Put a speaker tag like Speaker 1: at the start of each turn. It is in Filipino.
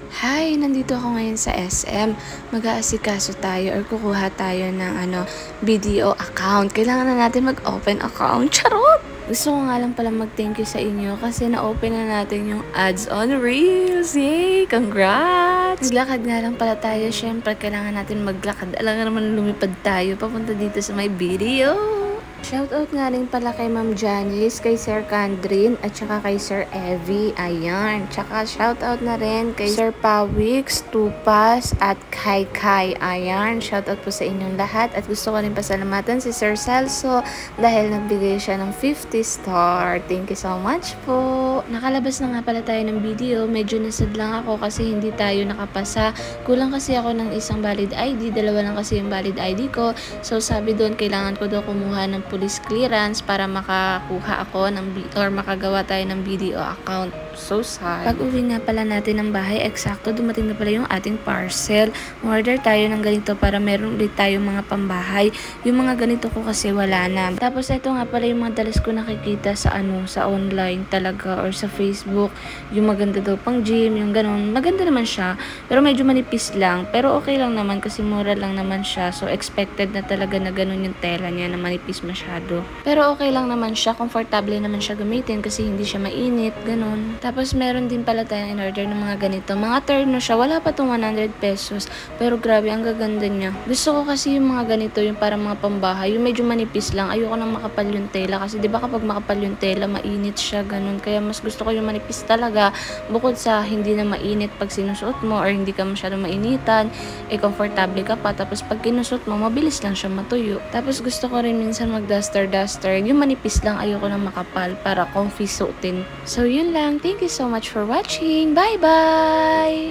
Speaker 1: Hi, nandito ako ngayon sa SM. Mag-aasikaso tayo or kukuha tayo ng BDO account. Kailangan na natin mag-open account. Charot! Gusto ko nga lang pala mag-thank you sa inyo kasi na-open na natin yung ads on Reels. Yay! Congrats! Maglakad nga lang pala tayo. Siyempre, kailangan natin maglakad. Alam nga naman lumipad tayo papunta dito sa may video. Shoutout nga rin pala kay Ma'am Janice, kay Sir Candrin, at saka kay Sir Evie. Ayan. Tsaka shoutout na rin kay Sir Pawix, Tupas, at kay Kai. Ayan. Shoutout po sa inyong lahat. At gusto ko rin pasalamatan si Sir Celso dahil nagbigay siya ng 50 star. Thank you so much po. Nakalabas na nga pala tayo ng video. Medyo nasad lang ako kasi hindi tayo nakapasa. Kulang kasi ako ng isang valid ID. Dalawa lang kasi yung valid ID ko. So sabi doon, kailangan ko daw kumuha ng police clearance para makakuha ako or makagawa tayo ng video account. So sad. Pag uwi nga pala natin ng bahay, eksakto dumating na pala yung ating parcel. Order tayo ng ganito para meron ulit tayong mga pambahay. Yung mga ganito ko kasi wala na. Tapos ito nga pala yung mga dalas ko nakikita sa sa online talaga or sa Facebook. Yung maganda daw pang gym, yung ganun. Maganda naman siya, pero medyo manipis lang. Pero okay lang naman kasi mura lang naman siya. So expected na talaga na ganun yung tela niya na manipis masyado. Pero okay lang naman siya, komportable naman siya gamitin kasi hindi siya mainit, ganun. Tapos meron din pala tayong in-order ng mga ganito. Mga terno siya, wala pa tong 100 pesos. Pero grabe, ang gaganda niya. Gusto ko kasi yung mga ganito, yung para mga pambahay, yung medyo manipis lang. Ayoko nang makapal yung tela kasi 'di ba kapag makapal yung tela, mainit siya, ganun. Kaya mas gusto ko yung manipis talaga. Bukod sa hindi na mainit pag sinusuot mo or hindi ka masyadong mainitan, komportable ka pa. Tapos pag kinusot mo, mabilis lang siya matuyo. Tapos gusto ko rin minsan mag-duster, yung manipis lang, ayoko nang makapal para comfy suotin. So yun lang. Thank you so much for watching. Bye-bye!